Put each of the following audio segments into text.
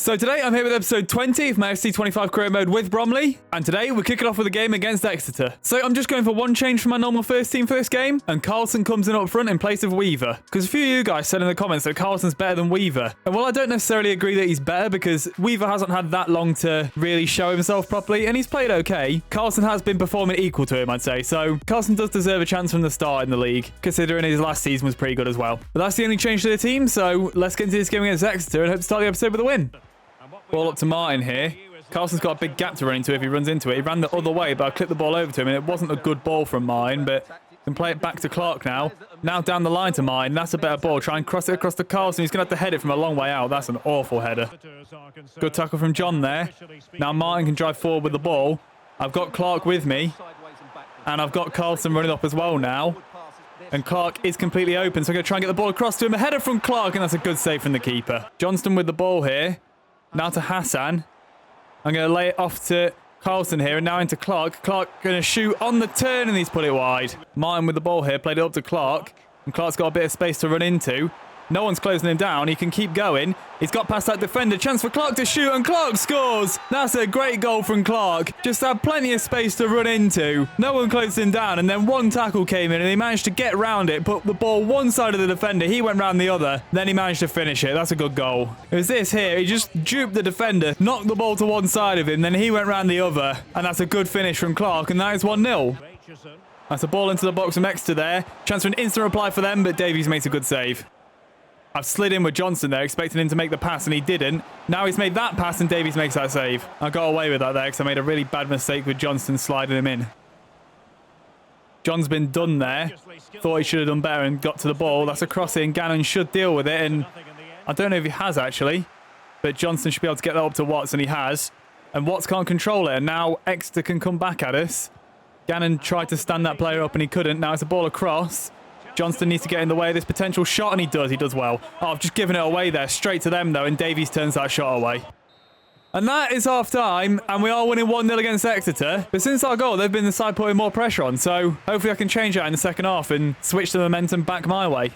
So today I'm here with episode 20 of my FC25 career mode with Bromley, and today we're kicking off with a game against Exeter. So I'm just going for one change from my normal first team first game, and Carlson comes in up front in place of Weaver. Because a few of you guys said in the comments that Carlson's better than Weaver. And while I don't necessarily agree that he's better because Weaver hasn't had that long to really show himself properly, and he's played okay, Carlson has been performing equal to him, I'd say. So Carlson does deserve a chance from the start in the league, considering his last season was pretty good as well. But that's the only change to the team, so let's get into this game against Exeter and hope to start the episode with a win. Ball up to Martin here. Carlson's got a big gap to run into if he runs into it. He ran the other way, but I clipped the ball over to him, and it wasn't a good ball from Martin, but can play it back to Clark now. Now down the line to Martin. That's a better ball. Try and cross it across to Carlson. He's going to have to head it from a long way out. That's an awful header. Good tackle from John there. Now Martin can drive forward with the ball. I've got Clark with me, and I've got Carlson running up as well now. And Clark is completely open, so I'm going to try and get the ball across to him. A header from Clark, and that's a good save from the keeper. Johnston with the ball here. Now to Hassan. I'm going to lay it off to Carlson here, and now into Clark. Clark going to shoot on the turn, and he's put it wide. Martin with the ball here, played it up to Clark. And Clark's got a bit of space to run into. No one's closing him down. He can keep going. He's got past that defender. Chance for Clark to shoot, and Clark scores. That's a great goal from Clark. Just had plenty of space to run into. No one closed him down, and then one tackle came in, and he managed to get round it, put the ball one side of the defender. He went round the other. Then he managed to finish it. That's a good goal. It was this here. He just duped the defender, knocked the ball to one side of him, then he went round the other. And that's a good finish from Clark, and that is 1-0. That's a ball into the box from Exeter there. Chance for an instant reply for them, but Davies makes a good save. I've slid in with Johnson there, expecting him to make the pass, and he didn't. Now he's made that pass, and Davies makes that save. I got away with that there because I made a really bad mistake with Johnson sliding him in. John's been done there. Thought he should have done better and got to the ball. That's a cross in. Gannon should deal with it, and I don't know if he has actually, but Johnson should be able to get that up to Watts, and he has. And Watts can't control it, and now Exeter can come back at us. Gannon tried to stand that player up, and he couldn't. Now it's a ball across. Johnston needs to get in the way of this potential shot, and he does. He does well. Oh, I've just given it away there. Straight to them, though, and Davies turns that shot away. And that is half-time, and we are winning 1-0 against Exeter. But since our goal, they've been the side putting more pressure on, so hopefully I can change that in the second half and switch the momentum back my way.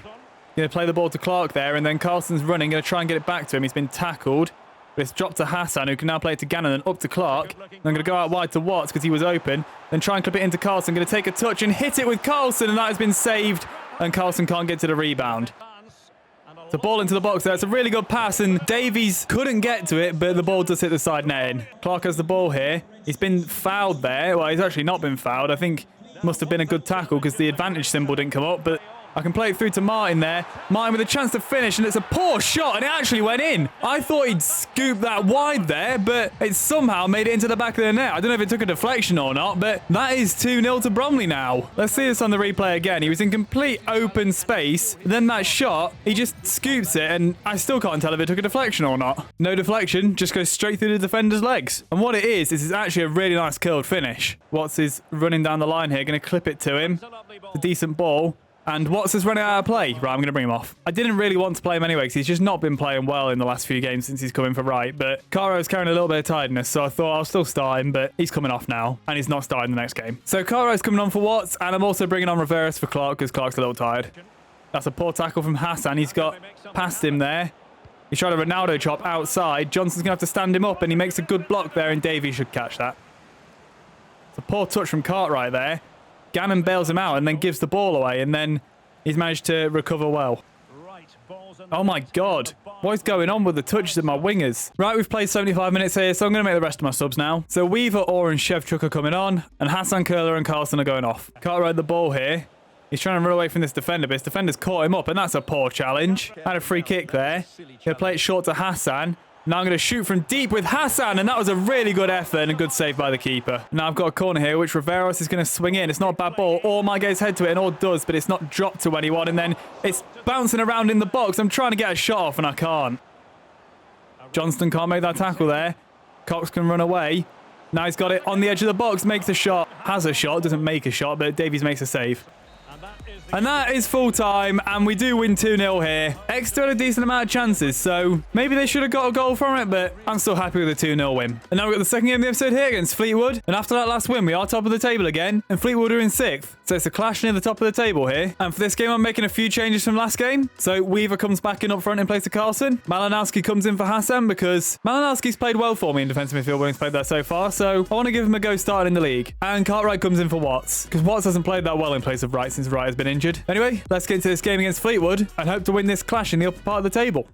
Going to play the ball to Clark there, and then Carlson's running. Going to try and get it back to him. He's been tackled. But it's dropped to Hassan, who can now play it to Gannon and up to Clark. And I'm going to go out wide to Watts because he was open. Then try and clip it into Carlson. Going to take a touch and hit it with Carlson, and that has been saved. And Carlson can't get to the rebound. The ball into the box there. It's a really good pass, and Davies couldn't get to it, but the ball does hit the side netting. Clark has the ball here. He's been fouled there. Well, he's actually not been fouled. I think it must have been a good tackle because the advantage symbol didn't come up, but I can play it through to Martin there. Martin with a chance to finish, and it's a poor shot, and it actually went in. I thought he'd scoop that wide there, but it somehow made it into the back of the net. I don't know if it took a deflection or not, but that is 2-0 to Bromley now. Let's see this on the replay again. He was in complete open space. Then that shot, he just scoops it, and I still can't tell if it took a deflection or not. No deflection, just goes straight through the defender's legs. And what it is it's actually a really nice curled finish. Watts is running down the line here, going to clip it to him. It's a decent ball. And Watts is running out of play. Right, I'm going to bring him off. I didn't really want to play him anyway because he's just not been playing well in the last few games since he's come in for right. But Caro's carrying a little bit of tiredness, so I thought I'll still start him, but he's coming off now, and he's not starting the next game. So Caro's coming on for Watts, and I'm also bringing on Riveros for Clark because Clark's a little tired. That's a poor tackle from Hassan. He's got past him there. He's trying a Ronaldo chop outside. Johnson's going to have to stand him up, and he makes a good block there, and Davies should catch that. It's a poor touch from Cartwright there. Gannon bails him out and then gives the ball away, and then he's managed to recover well. Oh my God. What is going on with the touches of my wingers? Right, we've played 75 minutes here, so I'm going to make the rest of my subs now. So Weaver, Orr and Shevchuk are coming on, and Hassan, Curler and Carlson are going off. Cartwright the ball here. He's trying to run away from this defender, but his defender's caught him up, and that's a poor challenge. Had a free kick there. He'll play it short to Hassan. Now I'm going to shoot from deep with Hassan, and that was a really good effort and a good save by the keeper. Now I've got a corner here, which Riveros is going to swing in. It's not a bad ball. All my guys head to it, and all does, but it's not dropped to anyone, and then it's bouncing around in the box. I'm trying to get a shot off, and I can't. Johnston can't make that tackle there. Cox can run away. Now he's got it on the edge of the box, makes a shot. Has a shot, doesn't make a shot, but Davies makes a save. And that is full time, and we do win 2-0 here. Exeter had a decent amount of chances, so maybe they should have got a goal from it, but I'm still happy with a 2-0 win. And now we've got the second game of the episode here against Fleetwood. And after that last win, we are top of the table again, and Fleetwood are in 6th. So it's a clash near the top of the table here. And for this game, I'm making a few changes from last game. So Weaver comes back in up front in place of Carlson. Malinowski comes in for Hassan because Malinowski's played well for me in defensive midfield when he's played there so far. So I want to give him a go starting in the league. And Cartwright comes in for Watts because Watts hasn't played that well in place of Wright since Wright has been injured. Anyway, let's get into this game against Fleetwood and hope to win this clash in the upper part of the table.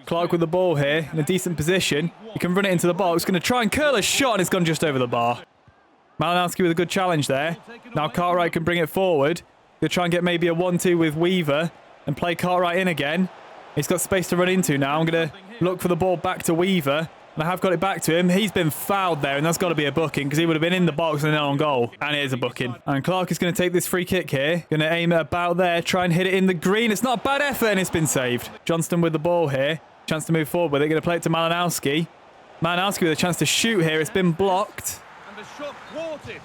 Clark with the ball here in a decent position. He can run it into the box. Going to try and curl a shot and it's gone just over the bar. Malinowski with a good challenge there. Now Cartwright can bring it forward. He'll try and get maybe a 1-2 with Weaver and play Cartwright in again. He's got space to run into now. I'm going to look for the ball back to Weaver. And I have got it back to him. He's been fouled there, and that's got to be a booking because he would have been in the box and then on goal. And it is a booking. And Clark is going to take this free kick here. Going to aim it about there, try and hit it in the green. It's not a bad effort, and it's been saved. Johnston with the ball here. Chance to move forward with it. Going to play it to Malinowski. Malinowski with a chance to shoot here. It's been blocked. And the shot thwarted.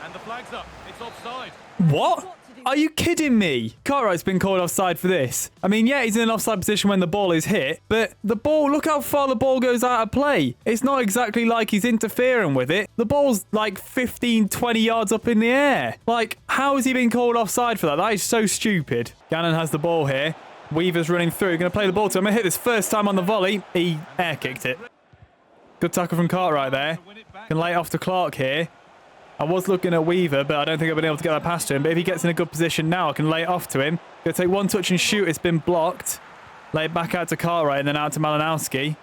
And the flag's up. It's offside. What? Are you kidding me? Cartwright's been called offside for this. I mean, yeah, he's in an offside position when the ball is hit, but the ball, look how far the ball goes out of play. It's not exactly like he's interfering with it. The ball's like 15, 20 yards up in the air. Like, how has he been called offside for that? That is so stupid. Gannon has the ball here. Weaver's running through. Going to play the ball to him. I'm going to hit this first time on the volley. He air kicked it. Good tackle from Cartwright there. Can lay it off to Clark here. I was looking at Weaver, but I don't think I've been able to get that past to him. But if he gets in a good position now, I can lay it off to him. Going to take one touch and shoot. It's been blocked. Lay it back out to Cartwright and then out to Malinowski.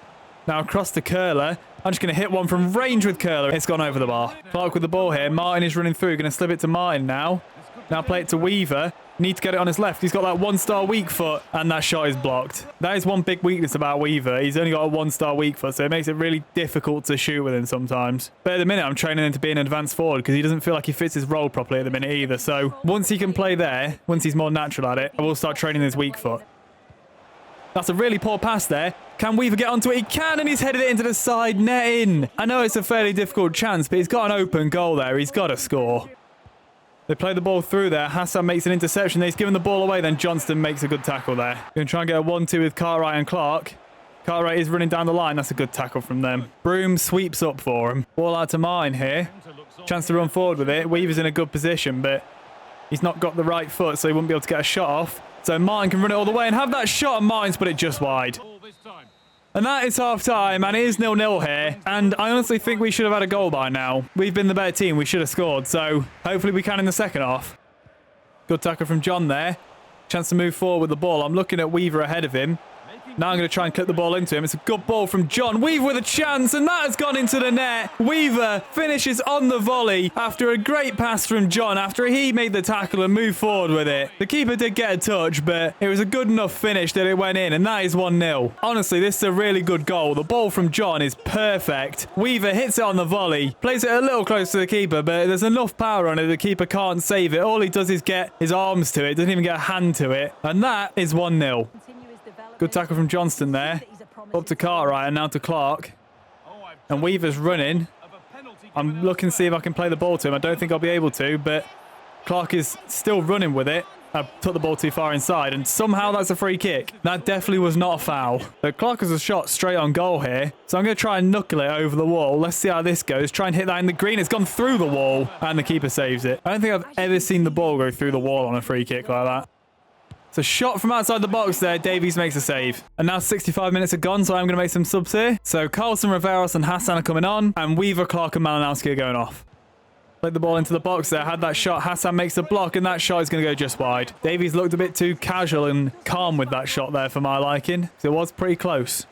Now across to Curler. I'm just going to hit one from range with Curler. It's gone over the bar. Clark with the ball here. Martin is running through. Going to slip it to Martin now. Now play it to Weaver. Need to get it on his left. He's got that 1-star weak foot, and that shot is blocked. That is one big weakness about Weaver. He's only got a 1-star weak foot, so it makes it really difficult to shoot with him sometimes. But at the minute, I'm training him to be an advanced forward because he doesn't feel like he fits his role properly at the minute either. So once he can play there, once he's more natural at it, I will start training his weak foot. That's a really poor pass there. Can Weaver get onto it? He can, and he's headed it into the side net in. I know it's a fairly difficult chance, but he's got an open goal there. He's got to score. They play the ball through there. Hassan makes an interception. He's given the ball away. Then Johnston makes a good tackle there. Going to try and get a 1-2 with Cartwright and Clark. Cartwright is running down the line. That's a good tackle from them. Broom sweeps up for him. Ball out to Mine here. Chance to run forward with it. Weaver's in a good position, but he's not got the right foot, so he wouldn't be able to get a shot off. So Mine can run it all the way and have that shot, and Mine's put it just wide. And that is half-time, and it is 0-0 here. And I honestly think we should have had a goal by now. We've been the better team. We should have scored, so hopefully we can in the second half. Good tackle from John there. Chance to move forward with the ball. I'm looking at Weaver ahead of him. Now I'm going to try and clip the ball into him. It's a good ball from John. Weaver with a chance, and that has gone into the net. Weaver finishes on the volley after a great pass from John after he made the tackle and moved forward with it. The keeper did get a touch, but it was a good enough finish that it went in, and that is 1-0. Honestly, this is a really good goal. The ball from John is perfect. Weaver hits it on the volley, plays it a little close to the keeper, but there's enough power on it the keeper can't save it. All he does is get his arms to it, doesn't even get a hand to it, and that is 1-0. Good tackle from Johnston there. Up to Cartwright and now to Clark. And Weaver's running. I'm looking to see if I can play the ball to him. I don't think I'll be able to, but Clark is still running with it. I took the ball too far inside, and somehow that's a free kick. That definitely was not a foul. But Clark has a shot straight on goal here. So I'm going to try and knuckle it over the wall. Let's see how this goes. Try and hit that in the green. It's gone through the wall, and the keeper saves it. I don't think I've ever seen the ball go through the wall on a free kick like that. It's a shot from outside the box there. Davies makes a save. And now 65 minutes are gone, so I'm going to make some subs here. So Carlson, Riveros, and Hassan are coming on. And Weaver, Clark, and Malinowski are going off. Played the ball into the box there. Had that shot. Hassan makes a block, and that shot is going to go just wide. Davies looked a bit too casual and calm with that shot there for my liking. So it was pretty close.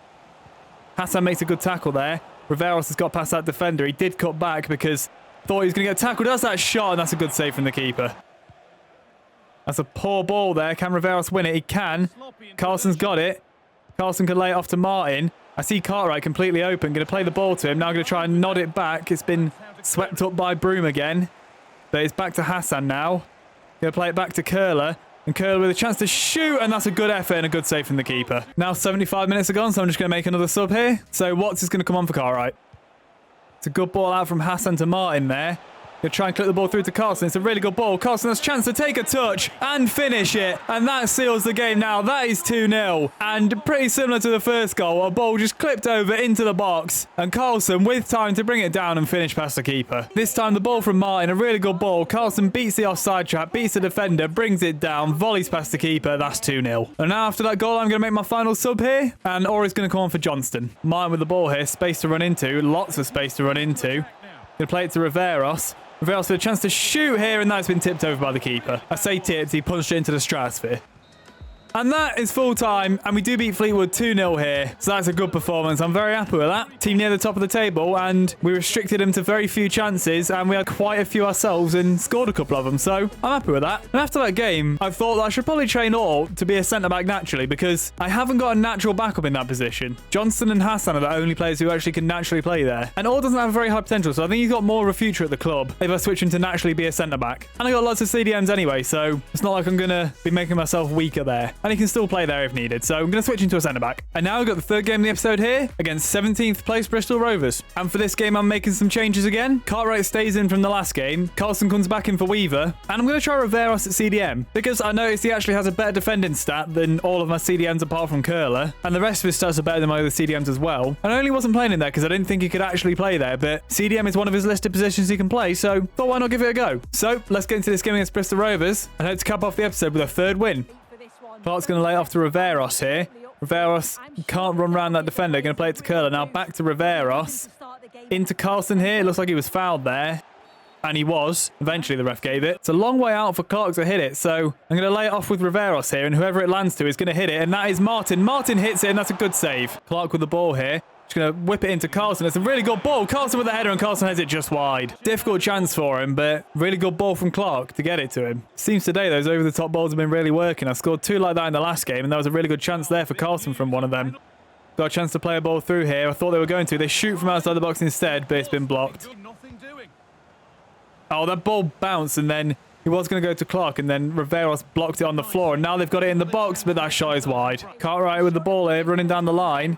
Hassan makes a good tackle there. Riveros has got past that defender. He did cut back because thought he was going to get tackled. Does that shot, and that's a good save from the keeper. That's a poor ball there. Can Riveros win it? He can. Carlson's got it. Carlson can lay it off to Martin. I see Cartwright completely open. Going to play the ball to him. Now going to try and nod it back. It's been swept up by Broom again. But it's back to Hassan now. Going to play it back to Curler. And Curler with a chance to shoot. And that's a good effort and a good save from the keeper. Now 75 minutes are gone, so I'm just going to make another sub here. So Watts is going to come on for Cartwright. It's a good ball out from Hassan to Martin there. Gonna try and clip the ball through to Carlson. It's a really good ball. Carlson has a chance to take a touch and finish it. And that seals the game now. That is 2-0. And pretty similar to the first goal, a ball just clipped over into the box. And Carlson with time to bring it down and finish past the keeper. This time the ball from Martin, a really good ball. Carlson beats the offside trap, beats the defender, brings it down, volleys past the keeper. That's 2-0. And now after that goal, I'm going to make my final sub here. And Ori's going to come on for Johnston. Martin with the ball here. Space to run into. Lots of space to run into. Going to play it to Riveros. Riveros with a chance to shoot here, and that's been tipped over by the keeper. I say tipped, he punched it into the stratosphere. And that is full time, and we do beat Fleetwood 2-0 here. So that's a good performance. I'm very happy with that. Team near the top of the table, and we restricted them to very few chances, and we had quite a few ourselves and scored a couple of them. So I'm happy with that. And after that game, I thought that I should probably train Orr to be a centre-back naturally, because I haven't got a natural backup in that position. Johnston and Hassan are the only players who actually can naturally play there. And Orr doesn't have very high potential, so I think he's got more of a future at the club if I switch him to naturally be a centre-back. And I got lots of CDMs anyway, so it's not like I'm going to be making myself weaker there. And he can still play there if needed, so I'm going to switch into a centre-back. And now we've got the third game of the episode here against 17th place Bristol Rovers. And for this game, I'm making some changes again. Cartwright stays in from the last game. Carlson comes back in for Weaver. And I'm going to try Riveros at CDM because I noticed he actually has a better defending stat than all of my CDMs apart from Curler. And the rest of his stats are better than my other CDMs as well. And I only wasn't playing him there because I didn't think he could actually play there, but CDM is one of his listed positions he can play, so thought why not give it a go. So let's get into this game against Bristol Rovers and hope to cap off the episode with a third win. Clark's going to lay it off to Riveros here. Riveros can't run around that defender. Going to play it to Curler. Now back to Riveros. Into Carlson here. It looks like he was fouled there. And he was. Eventually the ref gave it. It's a long way out for Clark to hit it. So I'm going to lay it off with Riveros here. And whoever it lands to is going to hit it. And that is Martin. Martin hits it and that's a good save. Clark with the ball here. Just going to whip it into Carlson. It's a really good ball. Carlson with the header and Carlson has it just wide. Difficult chance for him, but really good ball from Clark to get it to him. Seems today those over-the-top balls have been really working. I scored 2 like that in the last game, and there was a really good chance there for Carlson from one of them. Got a chance to play a ball through here. I thought they were going to. They shoot from outside the box instead, but it's been blocked. Oh, that ball bounced, and then he was going to go to Clark, and then Riveros blocked it on the floor, and now they've got it in the box, but that shot is wide. Cartwright with the ball here, running down the line.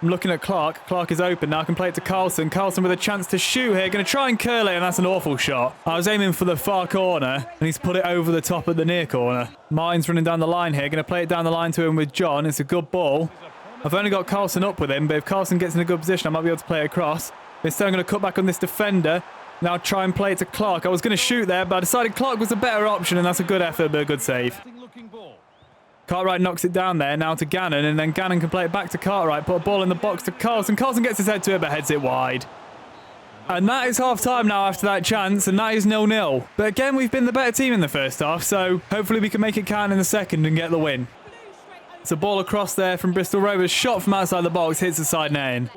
I'm looking at Clark. Clark is open. Now I can play it to Carlson. Carlson with a chance to shoot here. Going to try and curl it, and that's an awful shot. I was aiming for the far corner, and he's put it over the top at the near corner. Martin's running down the line here. Going to play it down the line to him with John. It's a good ball. I've only got Carlson up with him, but if Carlson gets in a good position, I might be able to play it across. Instead, I'm going to cut back on this defender. Now try and play it to Clark. I was going to shoot there, but I decided Clark was a better option, and that's a good effort, but a good save. Cartwright knocks it down there, now to Gannon, and then Gannon can play it back to Cartwright, put a ball in the box to Carlson. Carlson gets his head to it, but heads it wide. And that is half-time now after that chance, and that is 0-0. But again, we've been the better team in the first half, so hopefully we can make it count in the second and get the win. It's a ball across there from Bristol Rovers, shot from outside the box, hits the side net.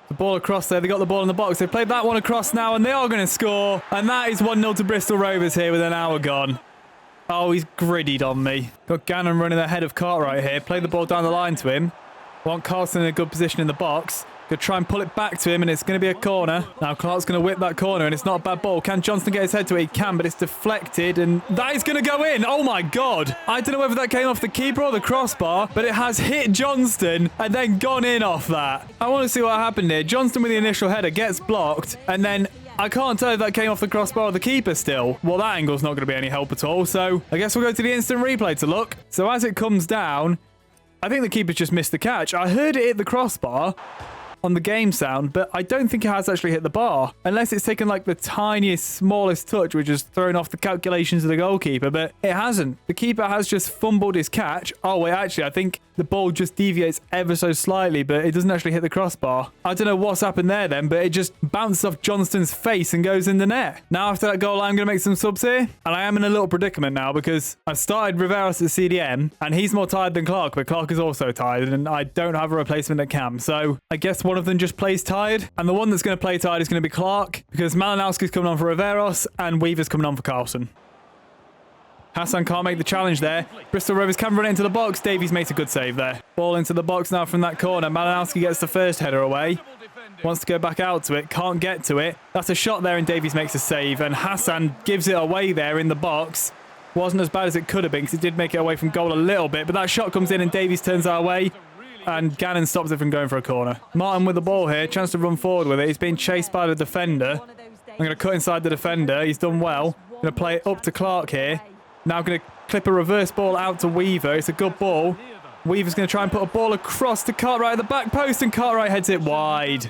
The ball across there, they got the ball in the box. They played that one across now, and they are going to score. And that is 1-0 to Bristol Rovers here with an hour gone. Oh, he's griddied on me. Got Gannon running ahead of Cartwright here. Play the ball down the line to him. Want Carlson in a good position in the box. Could try and pull it back to him, and it's going to be a corner. Now Clark's going to whip that corner, and it's not a bad ball. Can Johnston get his head to it? He can, but it's deflected, and that is going to go in. Oh my God. I don't know whether that came off the keeper or the crossbar, but it has hit Johnston and then gone in off that. I want to see what happened here. Johnston with the initial header gets blocked, and then I can't tell if that came off the crossbar or the keeper still. Well, that angle's not going to be any help at all, so I guess we'll go to the instant replay to look. So as it comes down, I think the keeper's just missed the catch. I heard it hit the crossbar on the game sound, but I don't think it has actually hit the bar, unless it's taken like the tiniest, smallest touch, which has thrown off the calculations of the goalkeeper, but it hasn't. The keeper has just fumbled his catch. Oh wait, actually I think the ball just deviates ever so slightly, but it doesn't actually hit the crossbar. I don't know what's happened there then, but it just bounced off Johnston's face and goes in the net. Now after that goal, I'm going to make some subs here, and I am in a little predicament now because I've started Riveros at CDM, and he's more tired than Clark, but Clark is also tired, and I don't have a replacement at Cam, so I guess one of them just plays tired, and the one that's going to play tired is going to be Clark, because Malinowski's coming on for Riveros, and Weaver's coming on for Carlson. Hassan can't make the challenge there. Bristol Rovers can run it into the box. Davies makes a good save there. Ball into the box now from that corner. Malinowski gets the first header away. Wants to go back out to it. Can't get to it. That's a shot there, and Davies makes a save, and Hassan gives it away there in the box. Wasn't as bad as it could have been, because it did make it away from goal a little bit, but that shot comes in and Davies turns our way, and Gannon stops it from going for a corner. Martin with the ball here, chance to run forward with it. He's being chased by the defender. I'm going to cut inside the defender. He's done well. I'm going to play it up to Clark here. Now I'm going to clip a reverse ball out to Weaver. It's a good ball. Weaver's going to try and put a ball across to Cartwright at the back post, and Cartwright heads it wide.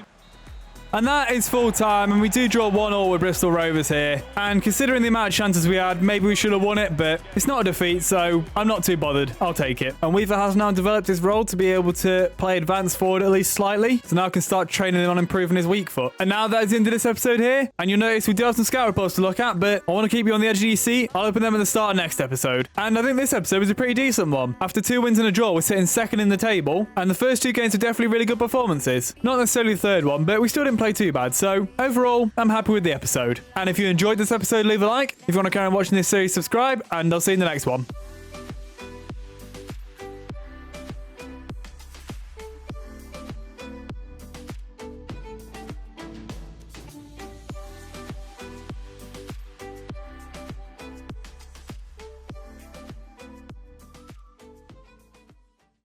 And that is full time, and we do draw 1-1 with Bristol Rovers here. And considering the amount of chances we had, maybe we should have won it, but it's not a defeat, so I'm not too bothered. I'll take it. And Weaver has now developed his role to be able to play advanced forward at least slightly, so now I can start training him on improving his weak foot. And now that is the end of this episode here, and you'll notice we do have some scout reports to look at, but I want to keep you on the edge of your seat. I'll open them at the start of next episode. And I think this episode was a pretty decent one. After 2 wins and a draw, we're sitting second in the table, and the first 2 games were definitely really good performances. Not necessarily the third one, but we still didn't play too bad, so overall, I'm happy with the episode. And if you enjoyed this episode, leave a like. If you want to carry on watching this series, subscribe, and I'll see you in the next one.